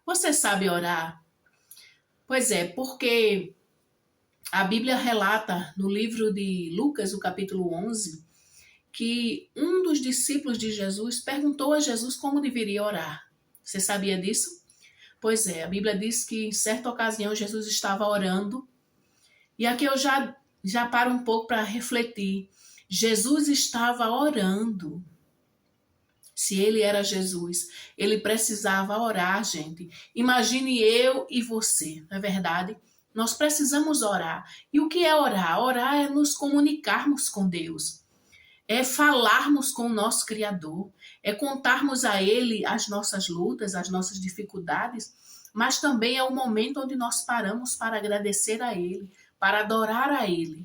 Você sabe orar? Pois é, porque a Bíblia relata no livro de Lucas, o capítulo 11, que um dos discípulos de Jesus perguntou a Jesus como deveria orar. Você sabia disso? Pois é, a Bíblia diz que em certa ocasião Jesus estava orando, e aqui eu já paro um pouco para refletir. Jesus estava orando. Se ele era Jesus, ele precisava orar, gente. Imagine eu e você, não é verdade? Nós precisamos orar. E o que é orar? Orar é nos comunicarmos com Deus. É falarmos com o nosso Criador. É contarmos a Ele as nossas lutas, as nossas dificuldades. Mas também é o momento onde nós paramos para agradecer a Ele, para adorar a Ele.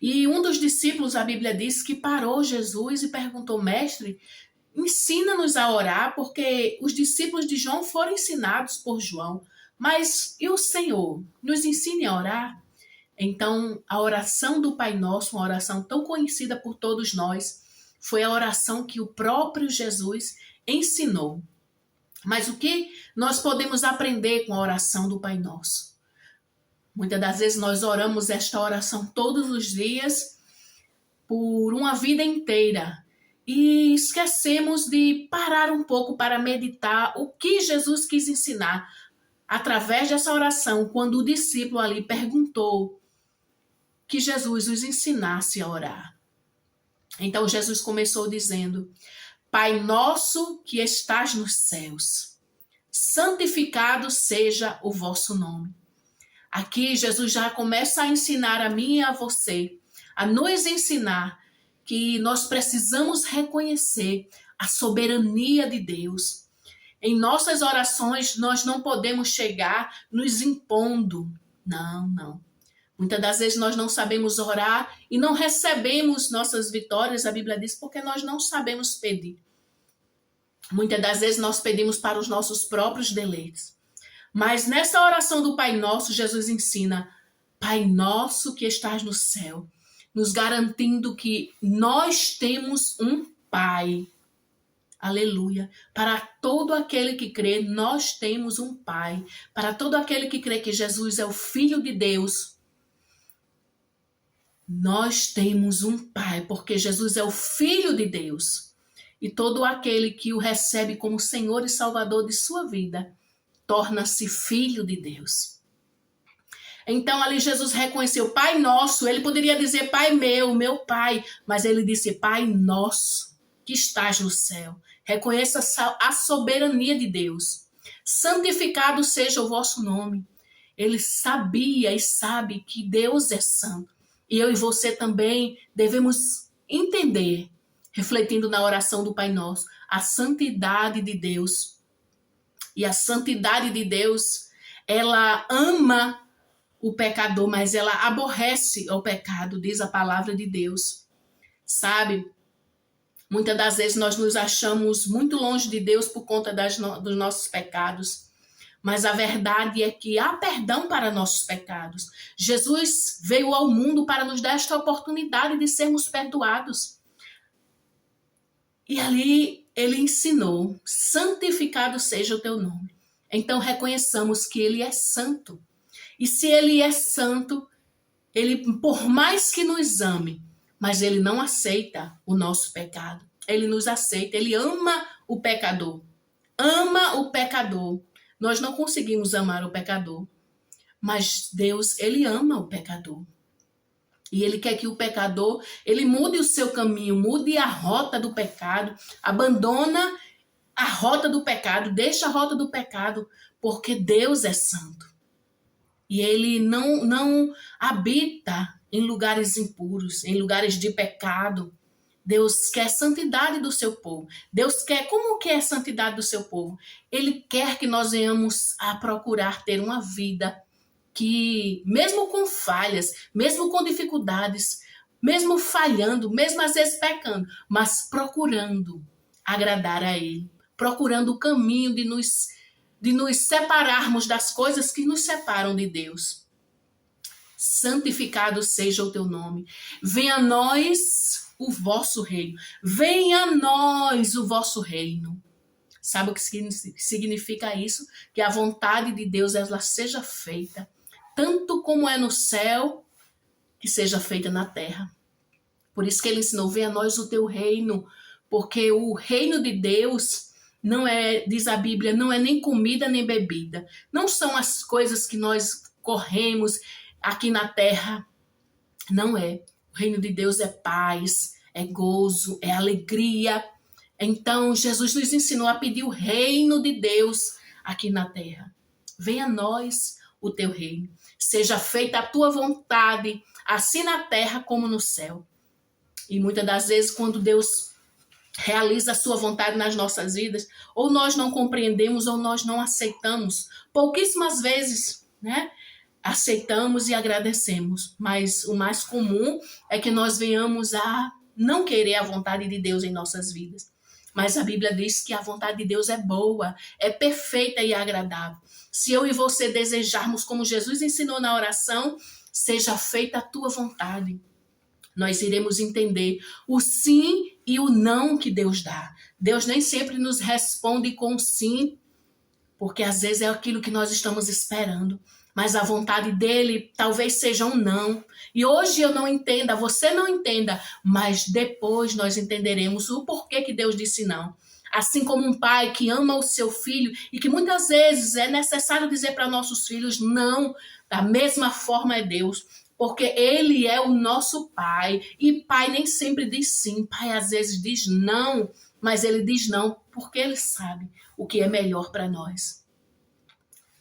E um dos discípulos, a Bíblia diz que parou Jesus e perguntou: Mestre, ensina-nos a orar, porque os discípulos de João foram ensinados por João. Mas e o Senhor? Nos ensine a orar? Então, a oração do Pai Nosso, uma oração tão conhecida por todos nós, foi a oração que o próprio Jesus ensinou. Mas o que nós podemos aprender com a oração do Pai Nosso? Muitas das vezes nós oramos esta oração todos os dias, por uma vida inteira, e esquecemos de parar um pouco para meditar o que Jesus quis ensinar através dessa oração, quando o discípulo ali perguntou que Jesus os ensinasse a orar. Então Jesus começou dizendo: Pai nosso que estás nos céus, santificado seja o vosso nome. Aqui Jesus já começa a ensinar a mim e a você, a nos ensinar que nós precisamos reconhecer a soberania de Deus. Em nossas orações, nós não podemos chegar nos impondo. Não. Muitas das vezes nós não sabemos orar e não recebemos nossas vitórias, a Bíblia diz, porque nós não sabemos pedir. Muitas das vezes nós pedimos para os nossos próprios deleites. Mas nessa oração do Pai Nosso, Jesus ensina: Pai Nosso que estás no céu, nos garantindo que nós temos um Pai. Aleluia. Para todo aquele que crê, nós temos um Pai. Para todo aquele que crê que Jesus é o Filho de Deus, nós temos um Pai, porque Jesus é o Filho de Deus. E todo aquele que o recebe como Senhor e Salvador de sua vida, torna-se filho de Deus. Então ali Jesus reconheceu: Pai Nosso. Ele poderia dizer Pai meu Pai, mas ele disse Pai Nosso que estás no céu. Reconheça a soberania de Deus. Santificado seja o vosso nome. Ele sabia e sabe que Deus é santo. E eu e você também devemos entender, refletindo na oração do Pai Nosso, a santidade de Deus. E a santidade de Deus, ela ama o pecador, mas ela aborrece o pecado, diz a palavra de Deus. Sabe? Muitas das vezes nós nos achamos muito longe de Deus por conta dos nossos pecados. Mas a verdade é que há perdão para nossos pecados. Jesus veio ao mundo para nos dar esta oportunidade de sermos perdoados. E ali ele ensinou: santificado seja o teu nome. Então reconheçamos que ele é santo. E se ele é santo, ele, por mais que nos ame, mas ele não aceita o nosso pecado. Ele nos aceita, ele ama o pecador. Ama o pecador. Nós não conseguimos amar o pecador, mas Deus, ele ama o pecador. E ele quer que o pecador, ele mude o seu caminho, mude a rota do pecado, abandona a rota do pecado, deixa a rota do pecado, porque Deus é santo. E ele não habita em lugares impuros, em lugares de pecado. Deus quer santidade do seu povo. Deus quer, como que é a santidade do seu povo? Ele quer que nós venhamos a procurar ter uma vida que, mesmo com falhas, mesmo com dificuldades, mesmo falhando, mesmo às vezes pecando, mas procurando agradar a Ele, procurando o caminho de nos separarmos das coisas que nos separam de Deus. Santificado seja o teu nome. Venha a nós o vosso reino. Venha a nós o vosso reino. Sabe o que significa isso? Que a vontade de Deus ela seja feita, tanto como é no céu, que seja feita na terra. Por isso que ele ensinou, venha a nós o teu reino, porque o reino de Deus não é, diz a Bíblia, não é nem comida nem bebida. Não são as coisas que nós corremos aqui na terra. Não é. O reino de Deus é paz, é gozo, é alegria. Então, Jesus nos ensinou a pedir o reino de Deus aqui na terra. Venha a nós o teu reino. Seja feita a tua vontade, assim na terra como no céu. E muitas das vezes, quando Deus realiza a sua vontade nas nossas vidas, ou nós não compreendemos, ou nós não aceitamos. Pouquíssimas vezes, né? Aceitamos e agradecemos. Mas o mais comum é que nós venhamos a não querer a vontade de Deus em nossas vidas. Mas a Bíblia diz que a vontade de Deus é boa, é perfeita e agradável. Se eu e você desejarmos, como Jesus ensinou na oração, seja feita a tua vontade, nós iremos entender o sim e o não que Deus dá. Deus nem sempre nos responde com sim, porque às vezes é aquilo que nós estamos esperando. Mas a vontade dele talvez seja um não. E hoje eu não entenda, você não entenda, mas depois nós entenderemos o porquê que Deus disse não. Assim como um pai que ama o seu filho e que muitas vezes é necessário dizer para nossos filhos não, da mesma forma é Deus. Porque ele é o nosso pai. E pai nem sempre diz sim. Pai às vezes diz não, mas ele diz não porque ele sabe o que é melhor para nós.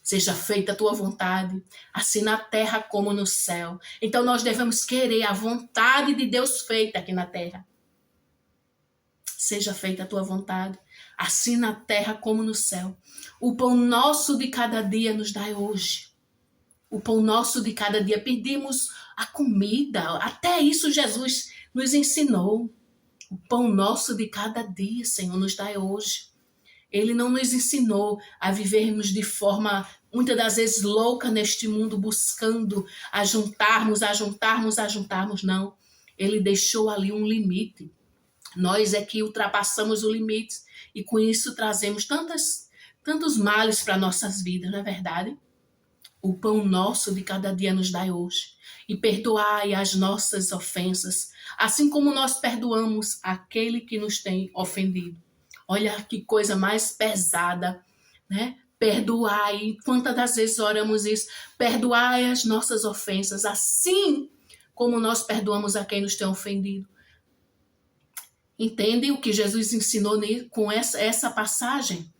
Seja feita a tua vontade, assim na terra como no céu. Então nós devemos querer a vontade de Deus feita aqui na terra. Seja feita a tua vontade, assim na terra como no céu. O pão nosso de cada dia nos dai hoje. O pão nosso de cada dia, pedimos a comida. Até isso Jesus nos ensinou. O pão nosso de cada dia, Senhor, nos dai hoje. Ele não nos ensinou a vivermos de forma, muitas das vezes, louca neste mundo, buscando ajuntarmos, não. Ele deixou ali um limite. Nós é que ultrapassamos o limite e com isso trazemos tantos males para nossas vidas, não é verdade? O pão nosso de cada dia nos dai hoje. E perdoai as nossas ofensas, assim como nós perdoamos aquele que nos tem ofendido. Olha que coisa mais pesada, né? Perdoai. Quantas das vezes oramos isso? Perdoai as nossas ofensas, assim como nós perdoamos a quem nos tem ofendido. Entendem o que Jesus ensinou com essa passagem?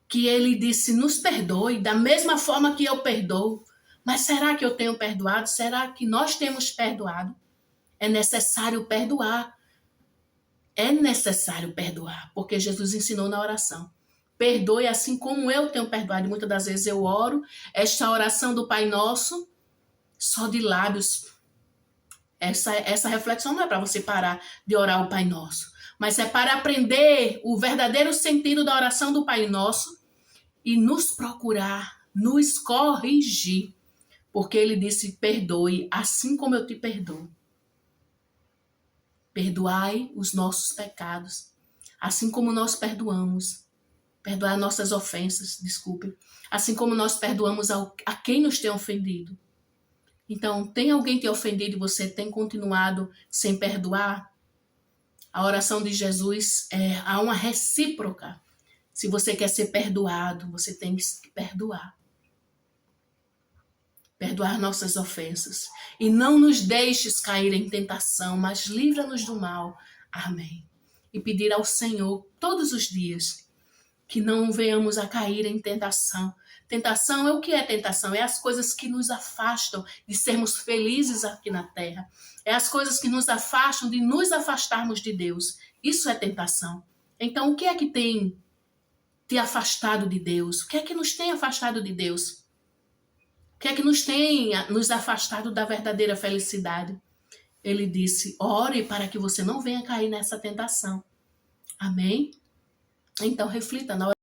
Que ele disse, nos perdoe da mesma forma que eu perdoo. Mas será que eu tenho perdoado? Será que nós temos perdoado? É necessário perdoar. É necessário perdoar, porque Jesus ensinou na oração. Perdoe assim como eu tenho perdoado. E muitas das vezes eu oro esta oração do Pai Nosso só de lábios. Essa reflexão não é para você parar de orar o Pai Nosso, mas é para aprender o verdadeiro sentido da oração do Pai Nosso e nos procurar, nos corrigir. Porque ele disse, perdoe assim como eu te perdoo. Perdoai os nossos pecados, assim como nós perdoamos. Perdoai nossas ofensas, desculpe. Assim como nós perdoamos a quem nos tem ofendido. Então, tem alguém te ofendido e você tem continuado sem perdoar? A oração de Jesus há uma recíproca. Se você quer ser perdoado, você tem que perdoar. Perdoar nossas ofensas. E não nos deixes cair em tentação, mas livra-nos do mal. Amém. E pedir ao Senhor todos os dias que não venhamos a cair em tentação. Tentação é o que é tentação? É as coisas que nos afastam de sermos felizes aqui na terra. É as coisas que nos afastam de nos afastarmos de Deus. Isso é tentação. Então, o que é que tem te afastado de Deus? O que é que nos tem afastado de Deus? O que é que nos tem nos afastado da verdadeira felicidade? Ele disse, ore para que você não venha cair nessa tentação. Amém? Então reflita na